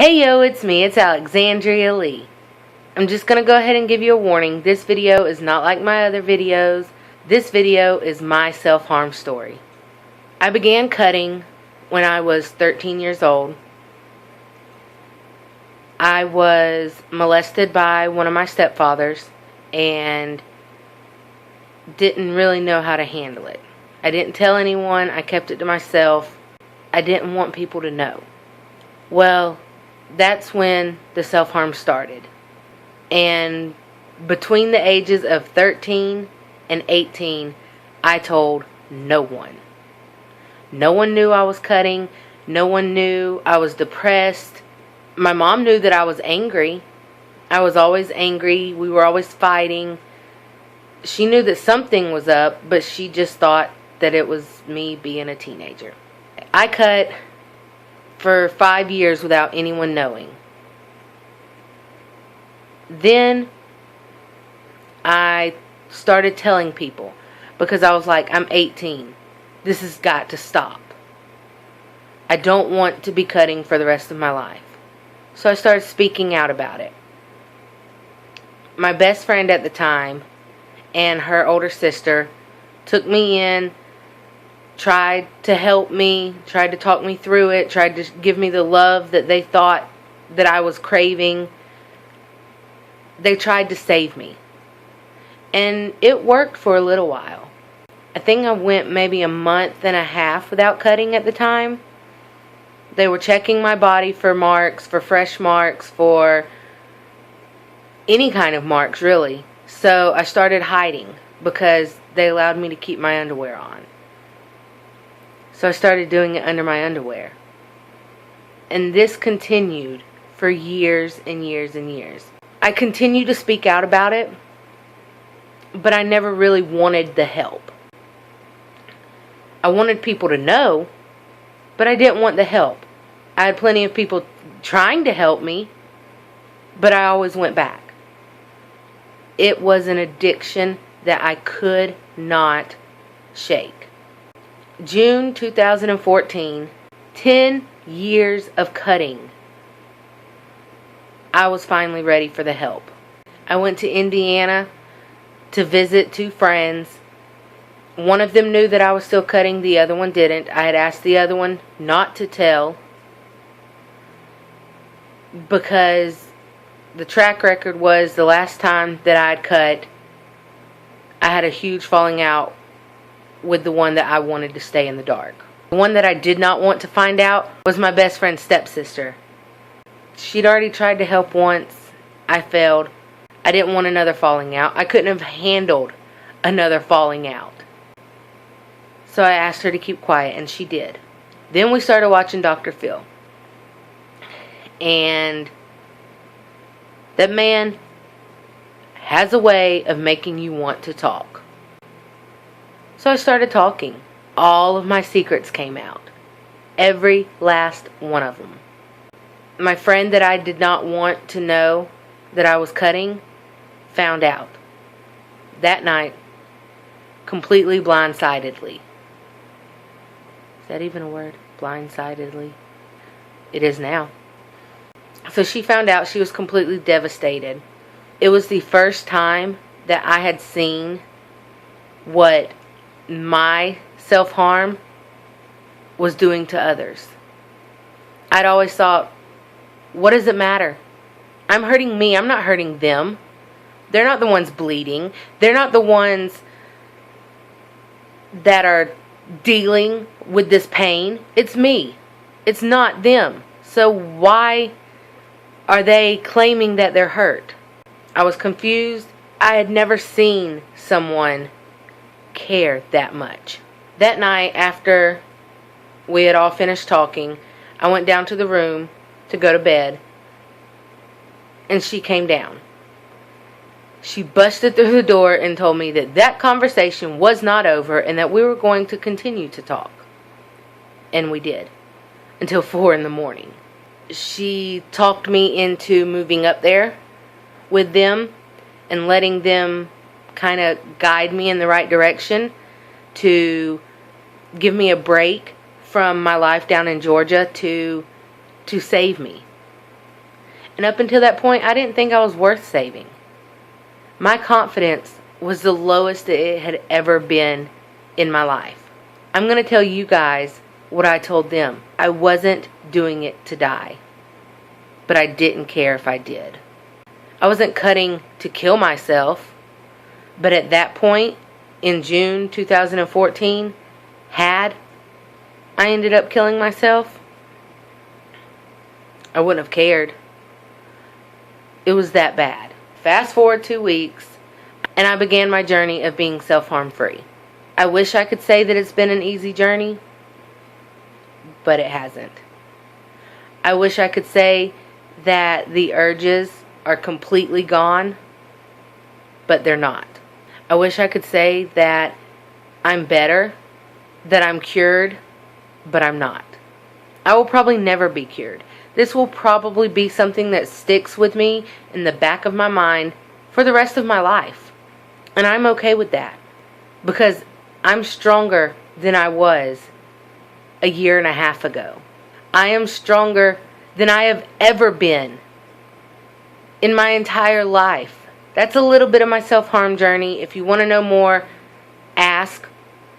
Hey yo, it's me, it's Alexandria Lee. I'm just gonna go ahead and give you a warning. This video is not like my other videos. This video is my self-harm story. I began cutting when I was 13 years old. I was molested by one of my stepfathers and didn't really know how to handle it. I didn't tell anyone, I kept it to myself. I didn't want people to know. Well, that's when the self-harm started. And between the ages of 13 and 18, I told no one. No one knew I was cutting. No one knew I was depressed. My mom knew that I was angry. I was always angry. We were always fighting. She knew that something was up, but she just thought that it was me being a teenager. I cut for 5 years without anyone knowing. Then I started telling people because I was like, I'm 18. This has got to stop. I don't want to be cutting for the rest of my life. So I started speaking out about it. My best friend at the time and her older sister took me in, tried to help me, tried to talk me through it, tried to give me the love that they thought that I was craving. They tried to save me. And it worked for a little while. I think I went maybe a month and a half without cutting at the time. They were checking my body for marks, for fresh marks, for any kind of marks really. So I started hiding because they allowed me to keep my underwear on. So I started doing it under my underwear. And this continued for years and years and years. I continued to speak out about it, but I never really wanted the help. I wanted people to know, but I didn't want the help. I had plenty of people trying to help me, but I always went back. It was an addiction that I could not shake. June 2014, 10 years of cutting. I was finally ready for the help. I went to Indiana to visit two friends. One of them knew that I was still cutting, the other one didn't. I had asked the other one not to tell because the track record was the last time that I had cut, I had a huge falling out with the one that I wanted to stay in the dark. The one that I did not want to find out was my best friend's stepsister. She'd already tried to help once. I failed. I didn't want another falling out. I couldn't have handled another falling out. So I asked her to keep quiet, and she did. Then we started watching Dr. Phil. And that man has a way of making you want to talk. So I started talking. All of my secrets came out. Every last one of them. My friend that I did not want to know that I was cutting found out. That night, completely blindsidedly. Is that even a word? Blindsidedly? It is now. So she found out. She was completely devastated. It was the first time that I had seen what my self-harm was doing to others. I'd always thought, what does it matter? I'm hurting me. I'm not hurting them. They're not the ones bleeding. They're not the ones that are dealing with this pain. It's me. It's not them. So why are they claiming that they're hurt? I was confused. I had never seen someone care that much. That night, after we had all finished talking, I went down to the room to go to bed, and she came down. She busted through the door and told me that that conversation was not over and that we were going to continue to talk. And we did, until 4 in the morning. She talked me into moving up there with them and letting them kind of guide me in the right direction to give me a break from my life down in Georgia to save me. And up until that point, I didn't think I was worth saving. My confidence was the lowest that it had ever been in my life. I'm going to tell you guys what I told them. I wasn't doing it to die, but I didn't care if I did. I wasn't cutting to kill myself, but at that point, in June 2014, had I ended up killing myself, I wouldn't have cared. It was that bad. Fast forward 2 weeks, and I began my journey of being self-harm free. I wish I could say that it's been an easy journey, but it hasn't. I wish I could say that the urges are completely gone, but they're not. I wish I could say that I'm better, that I'm cured, but I'm not. I will probably never be cured. This will probably be something that sticks with me in the back of my mind for the rest of my life. And I'm okay with that, because I'm stronger than I was a year and a half ago. I am stronger than I have ever been in my entire life. That's a little bit of my self-harm journey. If you want to know more, ask.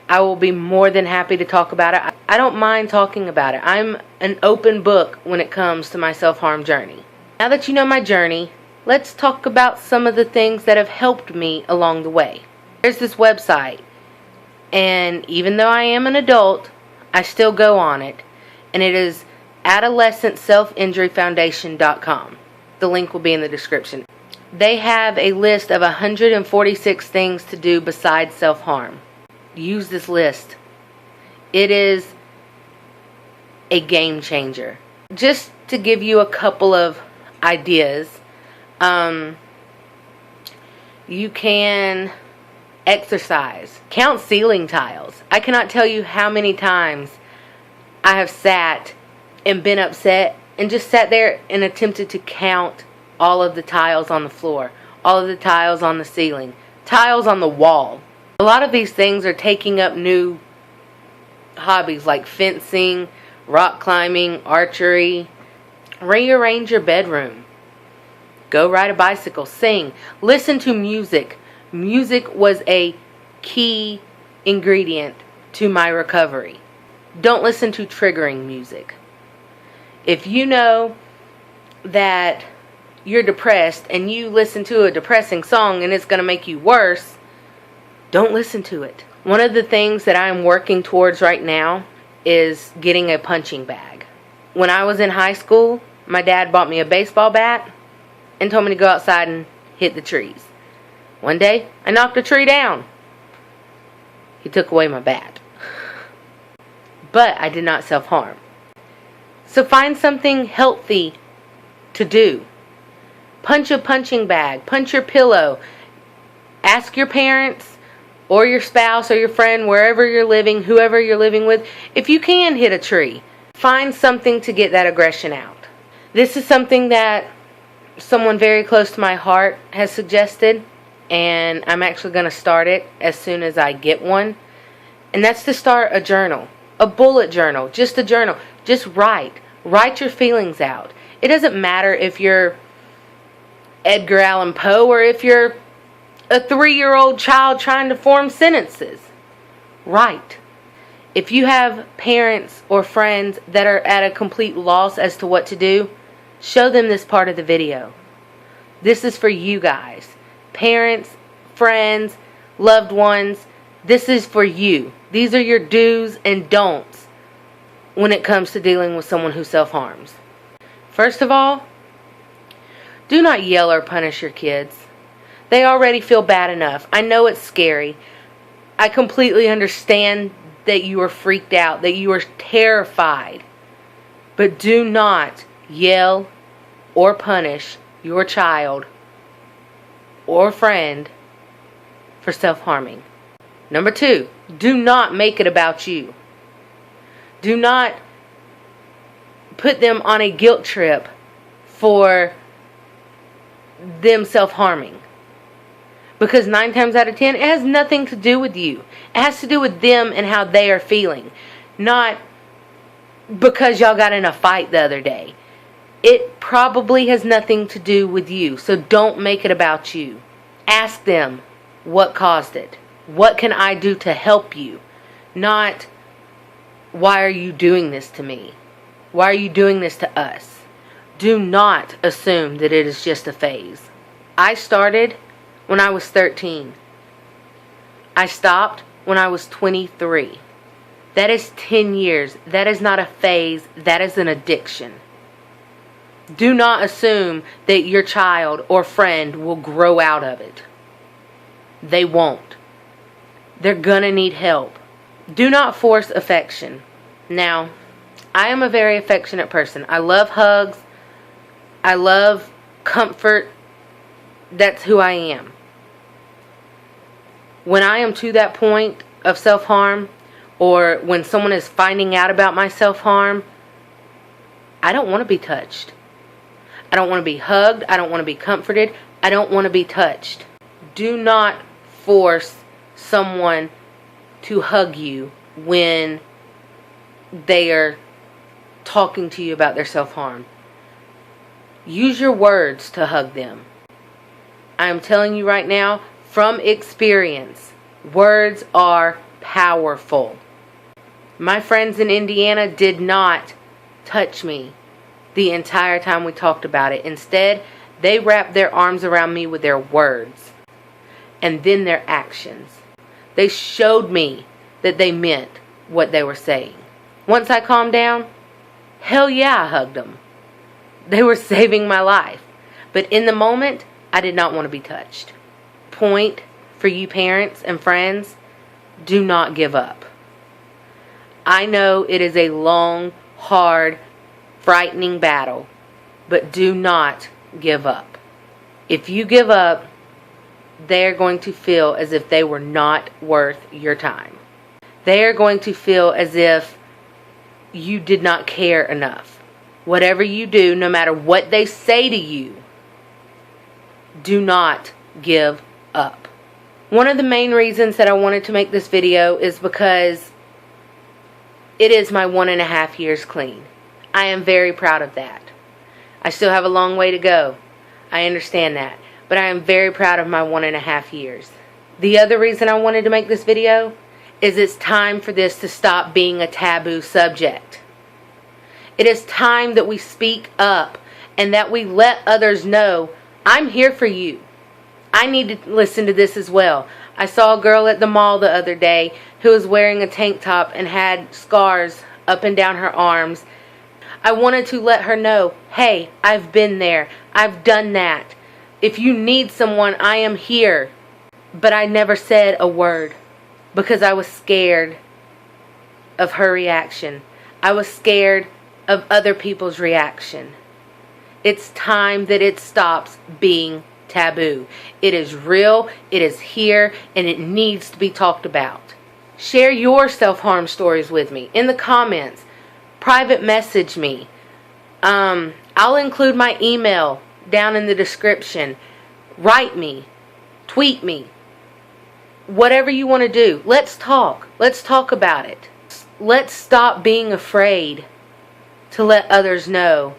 I will be more than happy to talk about it. I don't mind talking about it. I'm an open book when it comes to my self-harm journey. Now that you know my journey, let's talk about some of the things that have helped me along the way. There's this website, and even though I am an adult, I still go on it, and it is adolescentselfinjuryfoundation.com. The link will be in the description. They have a list of 146 things to do besides self-harm. Use this list. It is a game changer. Just to give you a couple of ideas, you can exercise. Count ceiling tiles. I cannot tell you how many times I have sat and been upset and just sat there and attempted to count all of the tiles on the floor, all of the tiles on the ceiling, tiles on the wall. A lot of these things are taking up new hobbies like fencing, rock climbing, archery. Rearrange your bedroom. Go ride a bicycle, sing, listen to music. Music was a key ingredient to my recovery. Don't listen to triggering music. If you know that you're depressed and you listen to a depressing song and it's going to make you worse, don't listen to it. One of the things that I'm working towards right now is getting a punching bag. When I was in high school, my dad bought me a baseball bat and told me to go outside and hit the trees. One day, I knocked a tree down. He took away my bat. But I did not self-harm. So find something healthy to do. Punch a punching bag. Punch your pillow. Ask your parents or your spouse or your friend, wherever you're living, whoever you're living with, if you can hit a tree. Find something to get that aggression out. This is something that someone very close to my heart has suggested, and I'm actually going to start it as soon as I get one. And that's to start a journal. A bullet journal. Just a journal. Just write. Write your feelings out. It doesn't matter if you're Edgar Allan Poe or if you're a 3-year-old child trying to form sentences. Write. If you have parents or friends that are at a complete loss as to what to do, show them this part of the video. This is for you guys. Parents, friends, loved ones, this is for you. These are your do's and don'ts when it comes to dealing with someone who self-harms. First of all, do not yell or punish your kids. They already feel bad enough. I know it's scary. I completely understand that you are freaked out, that you are terrified. But do not yell or punish your child or friend for self-harming. Number 2, do not make it about you. Do not put them on a guilt trip for them self-harming. Because 9 times out of 10, it has nothing to do with you. It has to do with them and how they are feeling. Not because y'all got in a fight the other day. it probably has nothing to do with you. So don't make it about you. Ask them what caused it. What can I do to help you? Not, why are you doing this to me? Why are you doing this to us? Do not assume that it is just a phase. I started when I was 13. I stopped when I was 23. That is 10 years. That is not a phase. That is an addiction. Do not assume that your child or friend will grow out of it. They won't. They're gonna need help. Do not force affection. Now, I am a very affectionate person. I love hugs. I love comfort. That's who I am. When I am to that point of self-harm, or when someone is finding out about my self-harm, I don't want to be touched. I don't want to be hugged. I don't want to be comforted. I don't want to be touched. Do not force someone to hug you when they are talking to you about their self-harm. Use your words to hug them. I am telling you right now, from experience, words are powerful. My friends in Indiana did not touch me the entire time we talked about it. Instead, they wrapped their arms around me with their words and then their actions. They showed me that they meant what they were saying. Once I calmed down, hell yeah, I hugged them. They were saving my life. But in the moment, I did not want to be touched. Point for you parents and friends, do not give up. I know it is a long, hard, frightening battle, but do not give up. If you give up, they're going to feel as if they were not worth your time. They are going to feel as if you did not care enough. Whatever you do, no matter what they say to you, do not give up. One of the main reasons that I wanted to make this video is because it is my 1.5 years clean. I am very proud of that. I still have a long way to go. I understand that. But I am very proud of my 1.5 years. The other reason I wanted to make this video is it's time for this to stop being a taboo subject. It is time that we speak up and that we let others know, I'm here for you. I need to listen to this as well. I saw a girl at the mall the other day who was wearing a tank top and had scars up and down her arms. I wanted to let her know, hey, I've been there. I've done that. If you need someone, I am here. But I never said a word because I was scared of her reaction. I was scared of other people's reaction. It's time that it stops being taboo. It is real, it is here, and it needs to be talked about. Share your self-harm stories with me in the comments. Private message me. I'll include my email down in the description. Write me. Tweet me. Whatever you want to do. Let's talk. Let's talk about it. Let's stop being afraid to let others know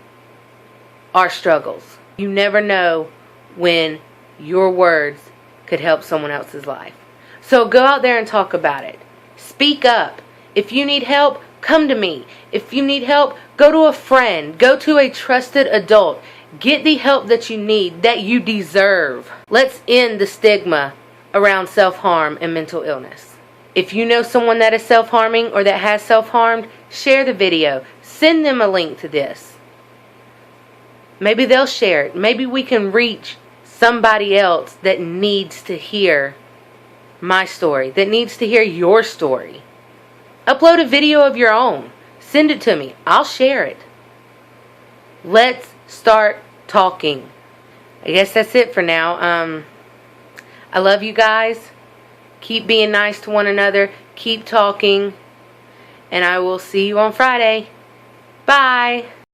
our struggles. You never know when your words could help someone else's life. So go out there and talk about it. Speak up. If you need help, come to me. If you need help, go to a friend. Go to a trusted adult. Get the help that you need, that you deserve. Let's end the stigma around self-harm and mental illness. If you know someone that is self-harming or that has self-harmed, share the video. Send them a link to this. Maybe they'll share it. Maybe we can reach somebody else that needs to hear my story, that needs to hear your story. Upload a video of your own. Send it to me. I'll share it. Let's start talking. I guess that's it for now. I love you guys. Keep being nice to one another. Keep talking. And I will see you on Friday. Bye.